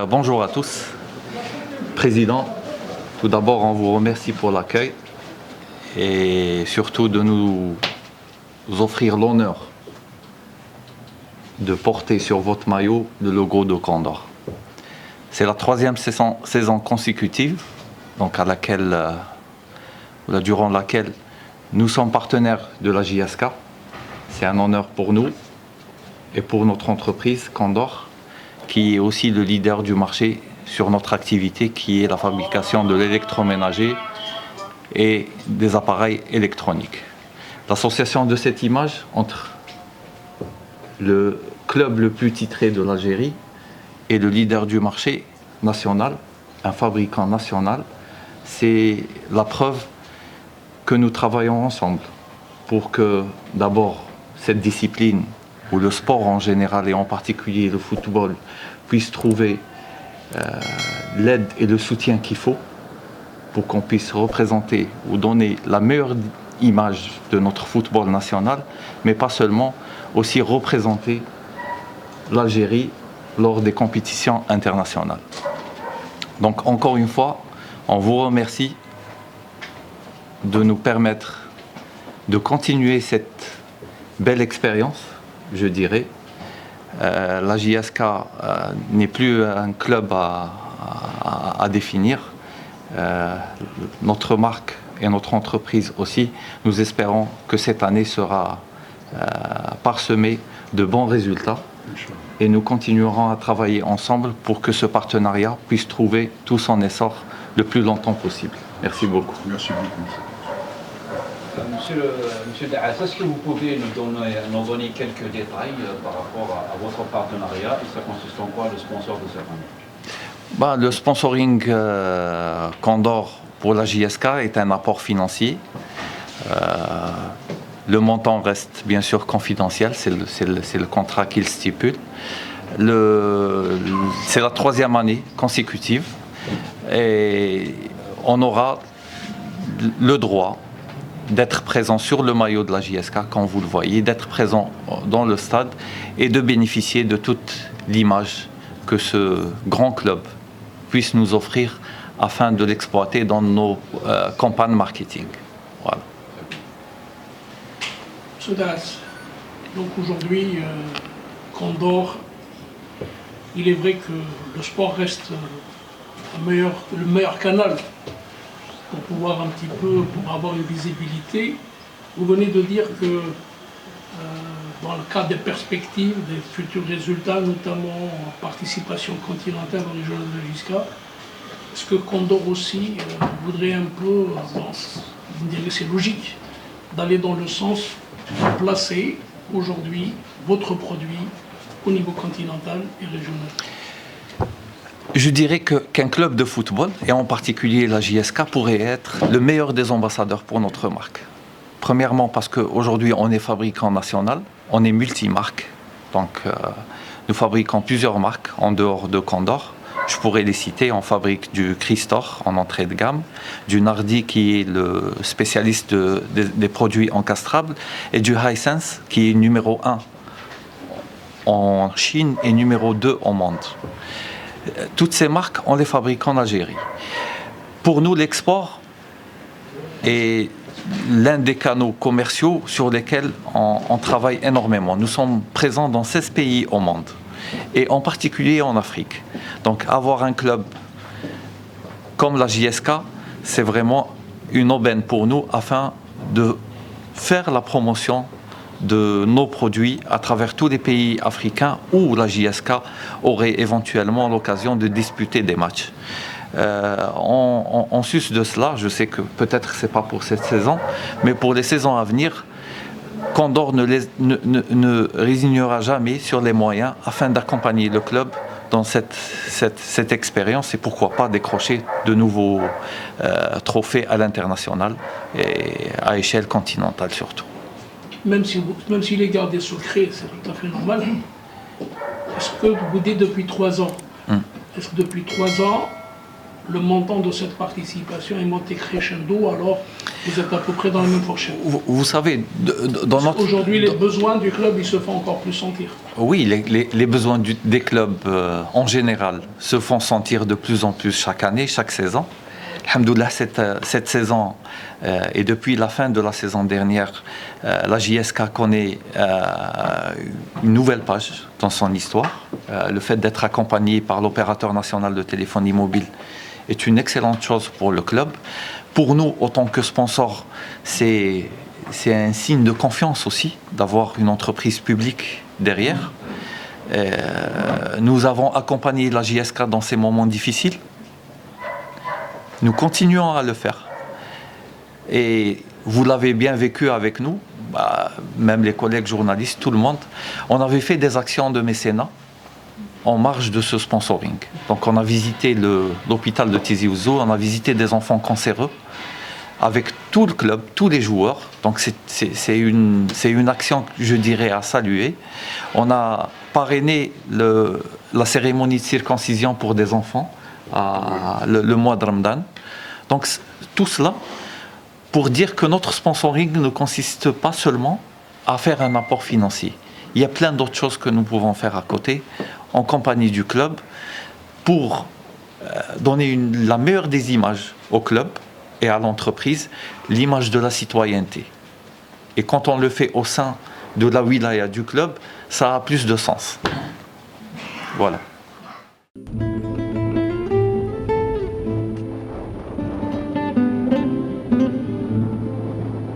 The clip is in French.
Bonjour à tous. Président, tout d'abord, on vous remercie pour l'accueil et surtout de nous offrir l'honneur de porter sur votre maillot le logo de Condor. C'est la troisième saison consécutive, durant laquelle nous sommes partenaires de la JSK. C'est un honneur pour nous et pour notre entreprise Condor, qui est aussi le leader du marché sur notre activité, qui est la fabrication de l'électroménager et des appareils électroniques. L'association de cette image entre le club le plus titré de l'Algérie et le leader du marché national, un fabricant national, c'est la preuve que nous travaillons ensemble pour que d'abord cette discipline, ou le sport en général et en particulier le football, puisse trouver l'aide et le soutien qu'il faut pour qu'on puisse représenter ou donner la meilleure image de notre football national, mais pas seulement, aussi représenter l'Algérie lors des compétitions internationales. Donc encore une fois, on vous remercie de nous permettre de continuer cette belle expérience, je dirais. La JSK n'est plus un club à définir. Notre marque et notre entreprise aussi, nous espérons que cette année sera parsemée de bons résultats et nous continuerons à travailler ensemble pour que ce partenariat puisse trouver tout son essor le plus longtemps possible. Merci beaucoup. Merci beaucoup. Monsieur Daas, est-ce que vous pouvez nous donner quelques détails par rapport à votre partenariat et ça consiste en quoi le sponsor de cette année? Le sponsoring Condor pour la JSK est un apport financier. Le montant reste bien sûr confidentiel, c'est le contrat qu'il stipule. C'est la troisième année consécutive et on aura le droit d'être présent sur le maillot de la JSK, comme vous le voyez, d'être présent dans le stade et de bénéficier de toute l'image que ce grand club puisse nous offrir afin de l'exploiter dans nos campagnes marketing. Voilà. Monsieur Das, donc aujourd'hui, Condor, il est vrai que le sport reste le meilleur canal pour pouvoir pour avoir une visibilité. Vous venez de dire que dans le cadre des perspectives, des futurs résultats, notamment en participation continentale dans les Jeux de la JSK, est-ce que Condor aussi voudrait un peu, vous direz que c'est logique, d'aller dans le sens de placer aujourd'hui votre produit au niveau continental et régional? Je dirais qu'un club de football, et en particulier la JSK, pourrait être le meilleur des ambassadeurs pour notre marque. Premièrement parce qu'aujourd'hui on est fabricant national, on est multimarque, donc nous fabriquons plusieurs marques en dehors de Condor. Je pourrais les citer, on fabrique du Cristor en entrée de gamme, du Nardi qui est le spécialiste des produits encastrables, et du Hisense qui est numéro 1 en Chine et numéro 2 au monde. Toutes ces marques, on les fabrique en Algérie. Pour nous, l'export est l'un des canaux commerciaux sur lesquels on travaille énormément. Nous sommes présents dans 16 pays au monde, et en particulier en Afrique. Donc avoir un club comme la JSK, c'est vraiment une aubaine pour nous afin de faire la promotion de nos produits à travers tous les pays africains où la JSK aurait éventuellement l'occasion de disputer des matchs. En sus de cela, je sais que peut-être c'est pas pour cette saison, mais pour les saisons à venir, Condor ne résignera jamais sur les moyens afin d'accompagner le club dans cette expérience et pourquoi pas décrocher de nouveaux trophées à l'international et à échelle continentale surtout. Même s'il est gardé secret, c'est tout à fait normal. Est-ce que vous dites depuis 3 ans, est-ce que depuis 3 ans, le montant de cette participation est monté crescendo, alors vous êtes à peu près dans la même fourchette. Vous savez, dans notre... Aujourd'hui, les besoins du club, ils se font encore plus sentir. Oui, les besoins des clubs en général se font sentir de plus en plus chaque année, chaque saison. Alhamdoulilah, cette saison et depuis la fin de la saison dernière, la JSK connaît une nouvelle page dans son histoire. Le fait d'être accompagné par l'opérateur national de téléphonie mobile est une excellente chose pour le club. Pour nous, autant que sponsor, c'est un signe de confiance aussi d'avoir une entreprise publique derrière. Nous avons accompagné la JSK dans ces moments difficiles. Nous continuons à le faire. Et vous l'avez bien vécu avec nous, même les collègues journalistes, tout le monde. On avait fait des actions de mécénat en marge de ce sponsoring. Donc on a visité l'hôpital de Tizi Ouzou, on a visité des enfants cancéreux avec tout le club, tous les joueurs. Donc c'est une action que je dirais à saluer. On a parrainé la cérémonie de circoncision pour des enfants le mois de Ramadan. Donc tout cela pour dire que notre sponsoring ne consiste pas seulement à faire un apport financier. Il y a plein d'autres choses que nous pouvons faire à côté, en compagnie du club, pour donner la meilleure des images au club et à l'entreprise, l'image de la citoyenneté. Et quand on le fait au sein de la wilaya du club, ça a plus de sens. Voilà.